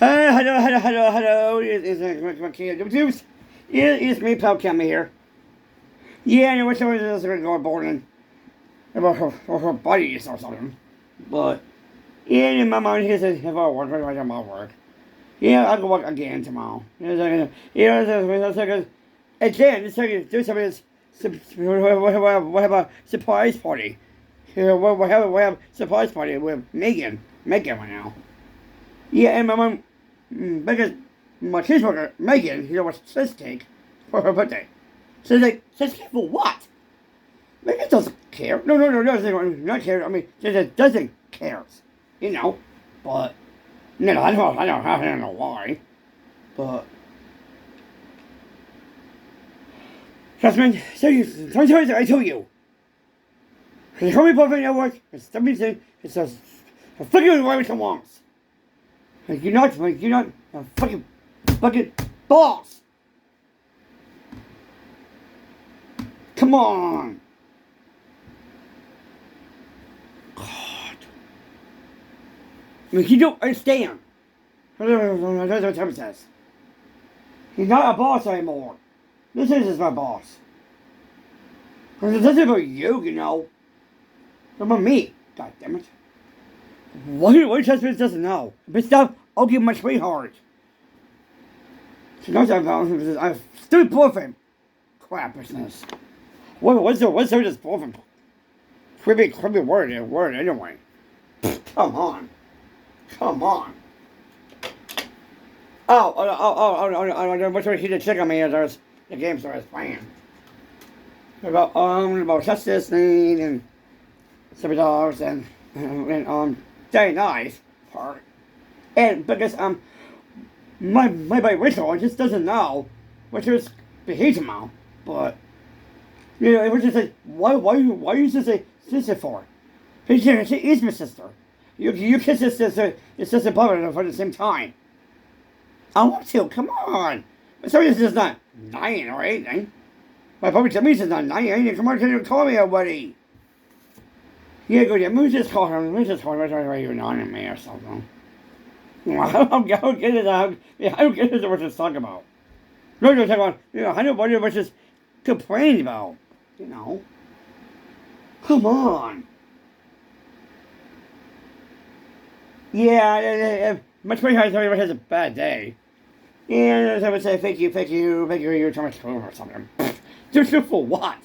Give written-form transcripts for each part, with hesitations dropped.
Hello. It's me, Pal Cammy here. Yeah, I wish I was just going to go boarding about her buddies or something. But, yeah, in my mind, he said, if I work, I'm at work. Yeah, I'll go work again tomorrow. Again, it's like, do something, we have a surprise party. We have a surprise party with Megan right now. Yeah, and my mom, because my cheeseburger, Megan, was cheesecake for her birthday. So like, cheesecake for what? Megan doesn't care. No, not care. I mean, she just doesn't care. You know, but, no, I don't know why. But, Jasmine, sometimes I tell you, you call me boyfriend at work, it's something, it's a fucking way with the wants. You're not a fucking boss. Come on. God. I mean, you don't understand. That's what Tim says. He's not a boss anymore. This is my boss. This isn't about you know. It's about me. God damn it. What Jasmine doesn't know? But stop arguing my sweetheart. She knows I'm a stupid boyfriend. Crap business. What's this boyfriend? Creepy word anyway. Come on. Oh, what's he to check on me as the game starts playing. About Justice League and Super Dogs and very nice part. And because my buddy Rachel just doesn't know what she was behaving about. But it was just like why you just say sister for? She is my sister. You kiss your sister brother for the same time. I want to, come on. My sister's just not dying or anything. My probably tell me she's not dying. Come on, can you call me already? Yeah, good. Yeah, let me just call her. Why you're not in me or something. I don't get it. I don't get it. What she's talking about. No, you're talking about. I know what she's complaining about. Come on. Yeah, much more hard everybody has a bad day. Yeah, I would say thank you, you're too much or something. Just for what?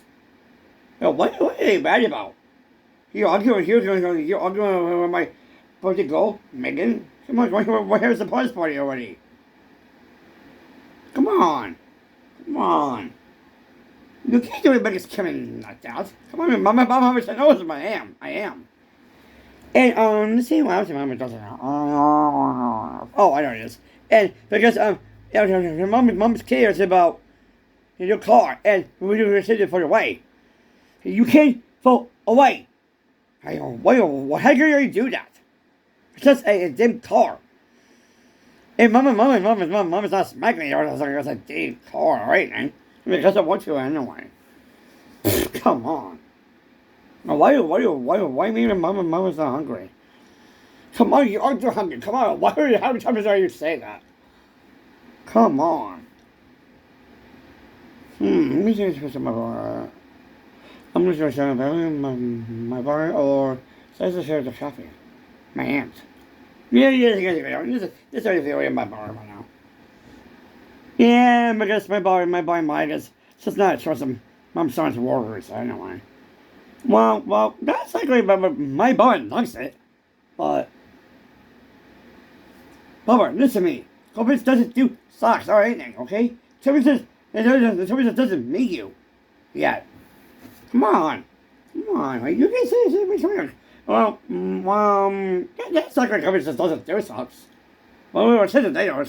What are they mad about? You're arguing with my birthday girl, Megan. Come on, where's the party already? Come on. You can't do it because Kevin like that. Come on, Mama knows I am. And let's see what else Mama doesn't know. Oh, I know it is. And because Mom's cares about your car, and we were sitting for the way. You can't vote away. How can you do that? It's just a damn car. And Mama's not smacking me or it's a damn car, right, man? Because I want to anyway. Come on. Why me and Mama's not hungry? Come on, you aren't hungry. Come on, how many times are you saying that? Come on. Let me see if my bar. I'm just going to say my bar or says to share the coffee. My aunt. Yeah. This is already in my bar right now. Yeah, because my bar Mike is just not trust him. Mom's son's warriors, I don't know why. Well, that's likely, but my bar likes it. But Bubba, listen to me. Corbett doesn't do socks or anything, okay? Somebody says that doesn't meet you. Yeah. Come on. Like, you can say something. Well, that's like Corbett just doesn't do socks. Well, it says a day of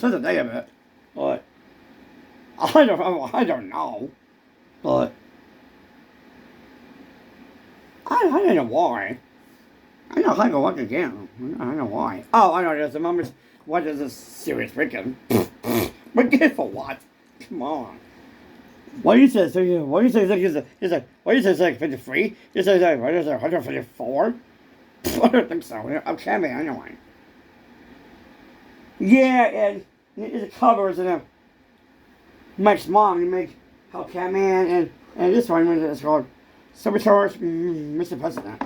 it. But I don't know. But I don't know why. I know how to work again. I don't know why. Oh, I know there's a moment. What is this serious freaking? But get for what? Come on. What do you say? What do you say? What do you say? It's like 53? You say like what is it? 154? I don't think so. I'm camping anyway. Yeah, and it covers and Mike's mom. You make Hellcat Man, and this one is called Saboteurs, Mr. President.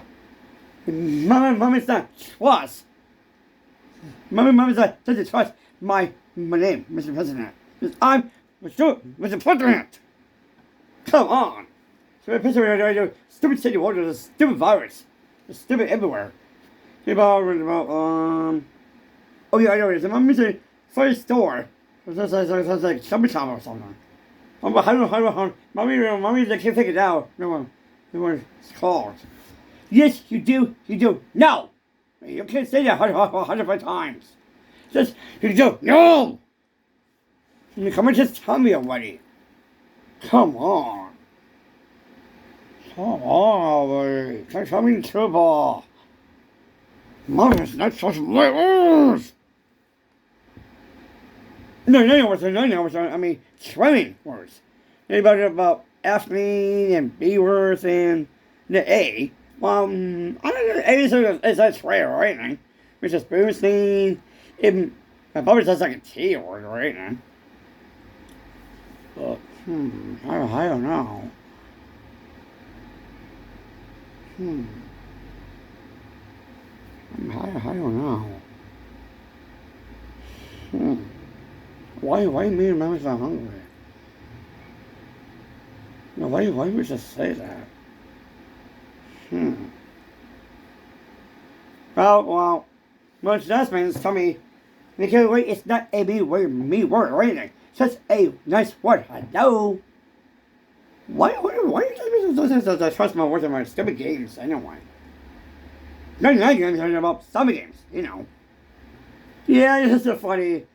Mommy's not trust. Mommy's not doesn't trust my name, Mr. President. Because I'm Mr. President. Come on. So stupid city water, the stupid virus. It's stupid everywhere. About oh yeah, I know it is. I'm missing first store. It's like summertime or something. Mommy, they can't take it out. No one, it's called. Yes, you do. No! You can't say that 100 times. Just, you do. No! Come on, just tell me already. Come on. Come on, already. Can't tell me the trouble. Mother's not such words. No, I mean, swimming words. Anybody about ethylene and B words and the A? I don't know, A is a swear or anything. It's just Springsteen. It probably sounds like a T word or anything. But, I don't know. I don't know. Why me and Mama's not hungry? No, why would you just say that? Well, most husbands tell me, because wait, it's not a me word or anything. It's just a nice word. Hello. Why you just trust my words in my stupid games anyway? Not games, I'm about some games, you know. Yeah, it's just so funny.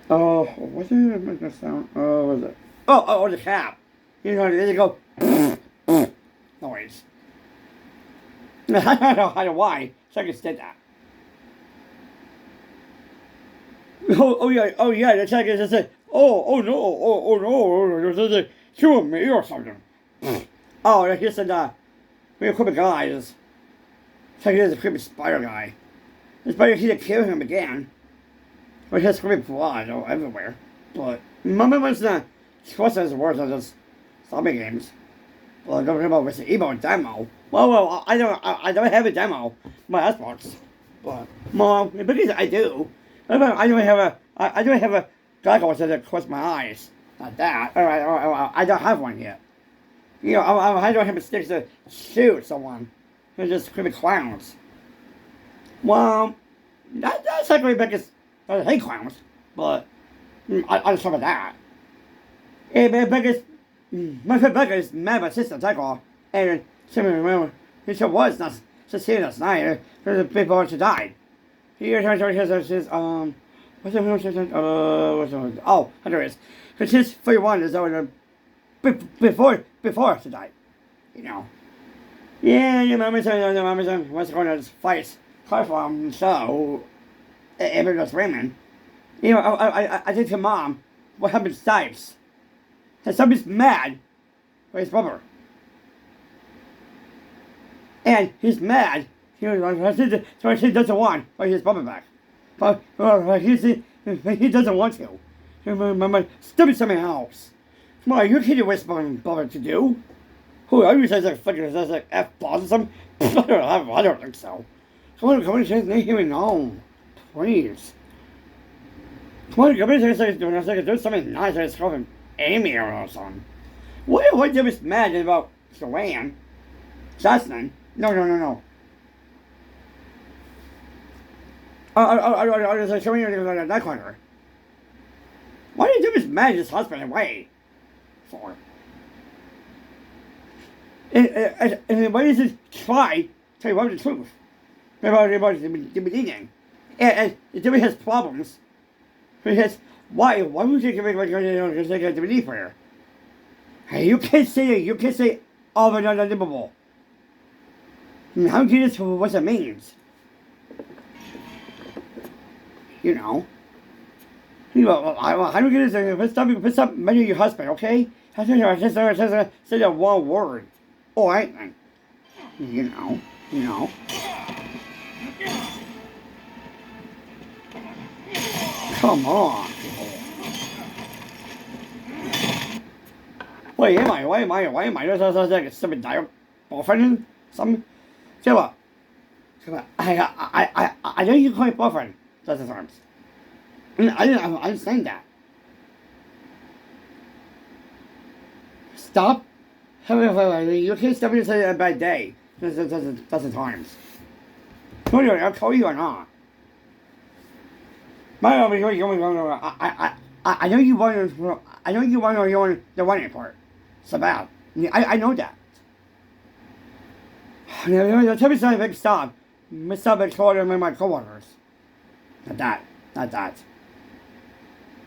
Oh, what's the sound? Oh, what was it? Oh, the cap. You know, they go noise. I don't know why. So I just did that. Oh yeah. That's like it's just oh no, there's a kill me or something. Oh, like he said, we have creepy guys. It's like there's a creepy spider guy. The spider he to kill him again. But he has creepy blood everywhere. But Mama was not trust as words on just zombie games. Well, I'm talking about Resident Evil demo. Well, I don't have a demo. My Xbox, but Mom, because I do. I don't have a goggles that close my eyes. Not that. I don't have one yet. You know, I don't have a stick to shoot someone. They're just creepy clowns. Well, that's like because I hate clowns, but I just talk about that. Yeah, because my friend Becca is mad at my sister, Tackle, and she remember she was not just here last night. There's a people she died. Here, she's what's it? Oh, there is. Because she's 31 is over before she died. You know. Yeah, your mama's what's going on this fight from so everyone's Raymond. You know, I think to Mom, what happened to Stipes? And somebody's mad for his brother. And he's mad. So he doesn't want his brother back. But he doesn't want to. My stupid something else. Come on, you kidding what's brother to do? Who I says like fucking says like F-boss or something? I don't think so. Come on, say his name now. Please. Come on, come on, say do something nice. Let's call him Amy or something. What you was mad about Joanne? Jocelyn? No. I was showing you that corner. Why did you just mad his husband away? For? And why does he try to tell you the truth about the beginning? And Jimmy has problems. Because why would you give me like a DVD player? Hey, you can't say all the unbelievable. How do you just what it means? You know. How do you get this? Stop mentioning your husband, okay? Just say that one word. Or anything. You know. Come on, people. Wait, am I? Why am I? That's like a stupid dial boyfriend? Some. Say what? I know you call me boyfriend. That's the terms. I didn't understand that. Stop. You can't stop me to say a bad day. That's the times. I'll tell you or not. I know you want to. I know you want to on the running part. It's bad. I know that. Tell me something big stop. Stop exploiting my coworkers. Not that. Not that.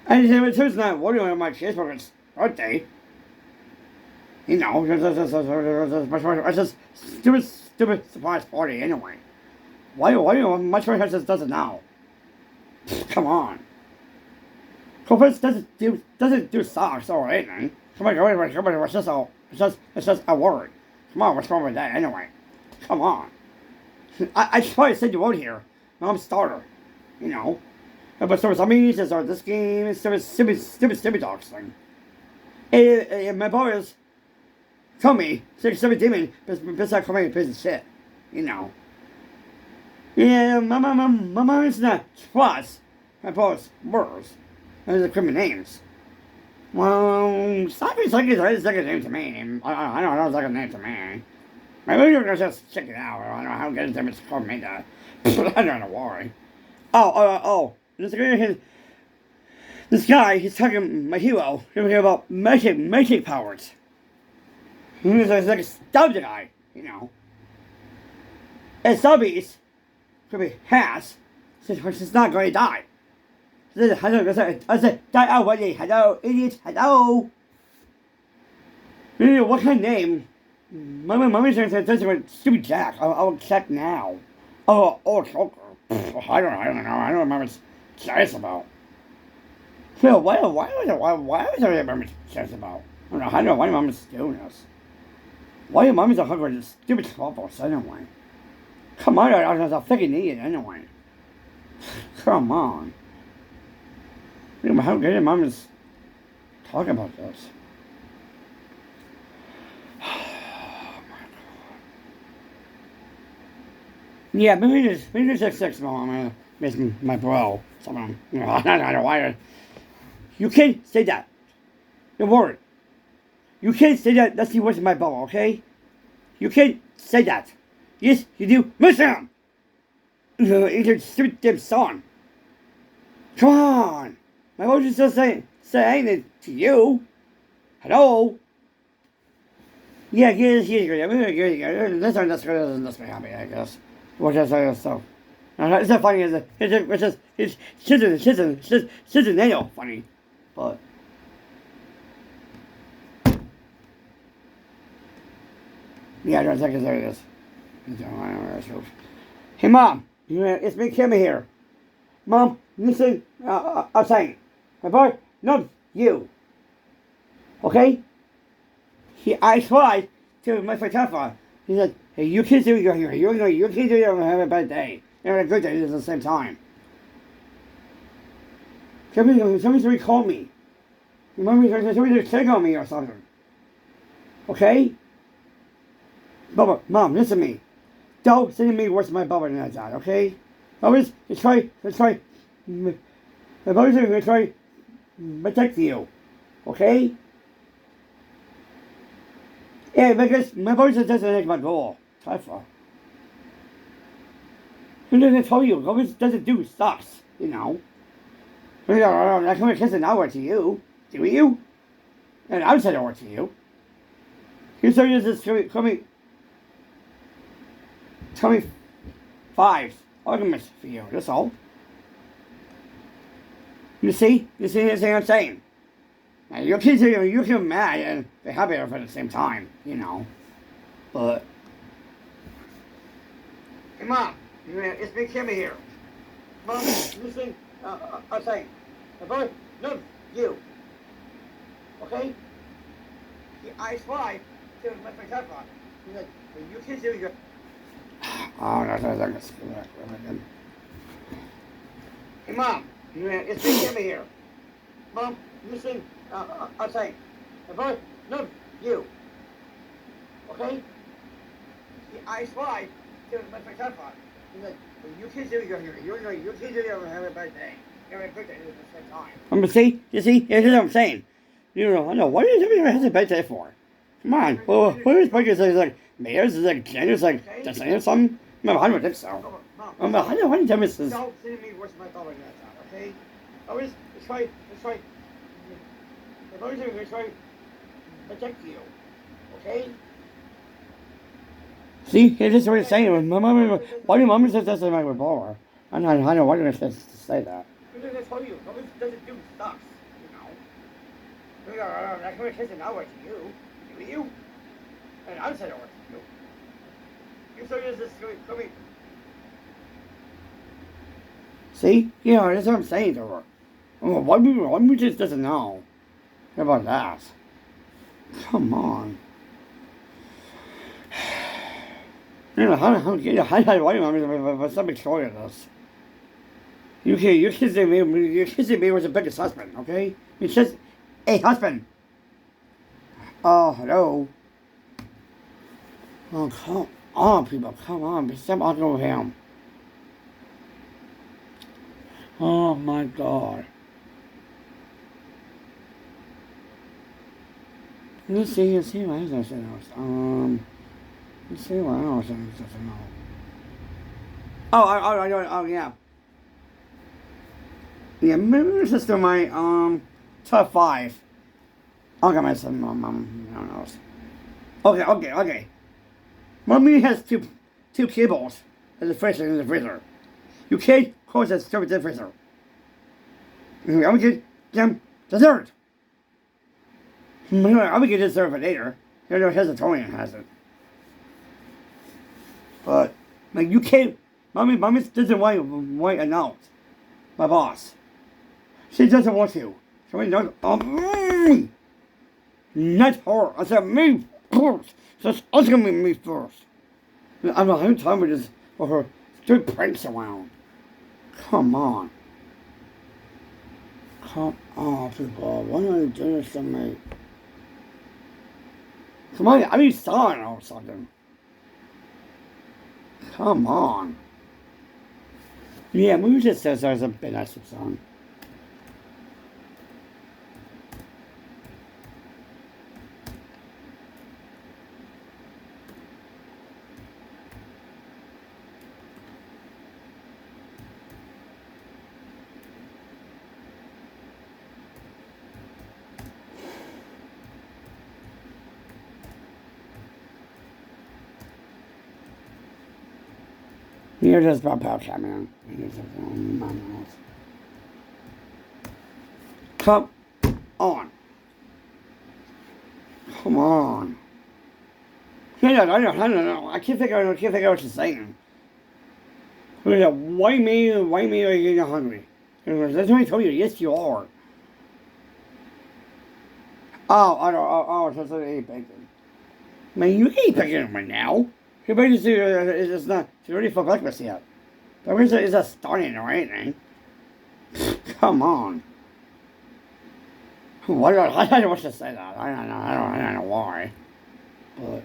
And it was not worrying about my cheeseburger's birthday. You know, it's just stupid surprise party anyway. Why my choice just does it now? Come on. Corpus doesn't do socks or anything. Come on, it's just a word. Come on, what's wrong with that anyway? Come on. I tried to send you out here. I'm a starter. You know. But so some reasons are this game is stupid dogs thing. And my boys tell me, stupid demon, besides coming piece of shit. You know. Yeah, my mom is not trust my boss words. Those are criminal names. Well, stop being like a second name to me. I don't know, it's like a name to me. Maybe you're gonna just check it out. I don't know how to get it's called me that. I don't know why. Oh. This guy, he's talking my hero. He was about magic powers. He's like a stubby guy, you know. And zombies could be has, since it's not going to die. I said, die already. Hello, idiot. Hello. What kind of name? Mommy says that's stupid Jack. I'll check now. Joker. I don't know. I don't remember what it's curious about. Well, why was I remember curious about? I don't know why Mama's doing this. Why your mommy's a hugger with this stupid waffles anyway? Come on, I was a freaking idiot anyway. Come on. How good your mom is talking about this. Yeah, maybe just 6 mom makes my bro. Someone, I don't know why. You can't say that. The word. You can't say that. That's the words of my bro, okay? You can't say that. Yes, you do. Listen! It's a stupid damn song. Come on! My voice is just saying it to you. Hello? Yeah, yes, that's me happy, I guess. What can I say stuff? It's not funny, is it? It's shizzen nail funny. But yeah, I don't think it's there it is. Hey mom, it's me Kimmy here. Mom, listen, I'm saying, my boy, not you. Okay? I tried to make my telephone. He said, hey, you kids do your you kids do your have a bad day. And a good day at the same time. Somebody call me. Somebody check on me or something. Okay? Bubba, mom, listen to me. Don't send me worse than my Bubba than that, okay? Let's try. My Bubba's gonna try protect you. Okay? Yeah, because my Bubba just doesn't make my goal. Typha. Who doesn't tell you? Bubba doesn't do sucks, you know. I come and kiss an hour to you. Do you? And I would say over to you. You said you just call me 5 arguments for you, that's all. You see what I'm saying? Now, your kids you feel mad and they're happy at the same time, you know. But hey mom, it's me Kimmy here. Mom, listen, I'm saying, boy, no, you. Okay? I tried to make my telephone. He's like, you kids do your oh, no, screw that again. Hey mom, Yeah, it's me, Jimmy here. Mom, listen, I'll say, if I, no, you, okay? I tried to my grandfather. He's like, well, you kids do you kids do your have a birthday. Every birthday is the same time. You see, here's what I'm saying. I know, what is everyone has a birthday for? Come on, well, what is birthday? It's like, Mayor's is like, Candace, like, the same or something? I don't think so. I don't tell me this. Don't say to me what's my thought like that, okay? Always try, if I was going to try to protect you, okay? See, this is what it's saying. My mom, why do mom says that's my revolver? I know why do I have to say that? Because I told you, nobody doesn't do stuff, you know. I can't kiss it now to you, and I'm saying it over to you. You so use this coming. See, that's what I'm saying to her. Why we just doesn't know? How about that? Come on. How do you something short of this? You're kissing me was the biggest husband, okay? You're just a husband. Oh, hello. Oh, come on, people, come on, stop arguing with him. Oh my God. Let's see what else. Let's see what else I know. Oh, yeah. Yeah, maybe this is still my, top 5. I'll get my son, I don't know. Okay. Mommy has two cables in the fridge and in the freezer. You can't close that stupid freezer. I'm gonna get them dessert. I'm gonna get dessert for later. Hesitatorian has it. But, like, you can't, Mommy doesn't want to announce my boss. She doesn't want to. Somebody knows, not her. I said me first. So it's ultimately me first. I'm not having time with this, for her stupid pranks around. Come on. Come on, people. Why don't you do this to me? Come on, I need sign or something. Come on. Yeah, maybe just says there's a bit nice song. You're just about power coming on. Come on. Come on. I don't know. I can't figure out what you're saying. Why me are you getting hungry? That's what I told you. Yes, you are. So I ate bacon. Man, you eat bacon right now. Your bacon is not, it's ready for breakfast yet. The reason is that starting or anything. Come on. I don't know what to say that. I don't know why. But,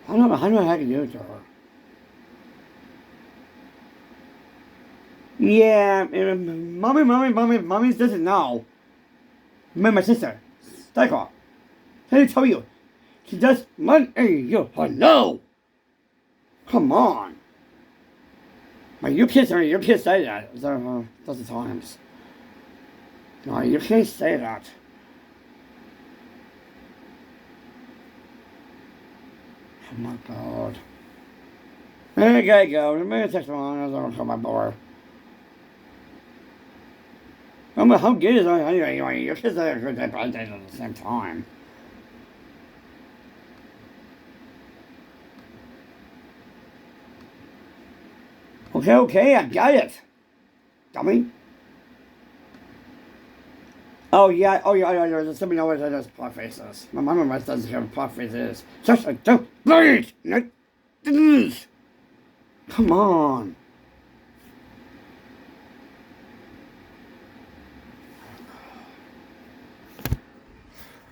I don't know how I can do it to her. Yeah, mommy doesn't know. My sister, Steichel, let me tell you, she just want you to know. Come on. You can't say that. Those are times. No, you can't say that. Oh my God. There you go. Let me text one. I don't come my boy. How good is it? Anyway, your kids are good at birthdays at the same time. Okay, I got it. Dummy. Oh yeah, there's somebody always does pot faces. My mom doesn't have pot faces. Just don't bleed! Come on.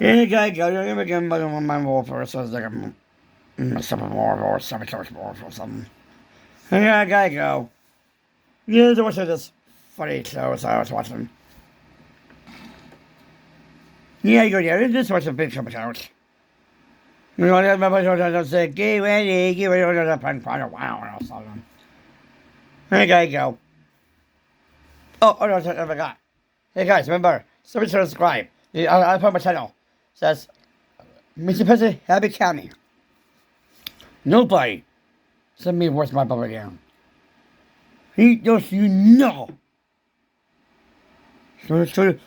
Yeah, guy, go. You're again, my warfare, so it's like a super war or sabotage war or something. Yeah, guy, go. Yeah, there was this funny show, so I was watching. Yeah, you go, yeah, this was a big sabotage. You know, I say, get ready to punch, wow, or something. Hey, guy, go. No, I forgot. Hey, guys, remember, subscribe. I put my channel. Says, Mr. President, happy county. Nobody send me worth my bubble down. He does you know. So,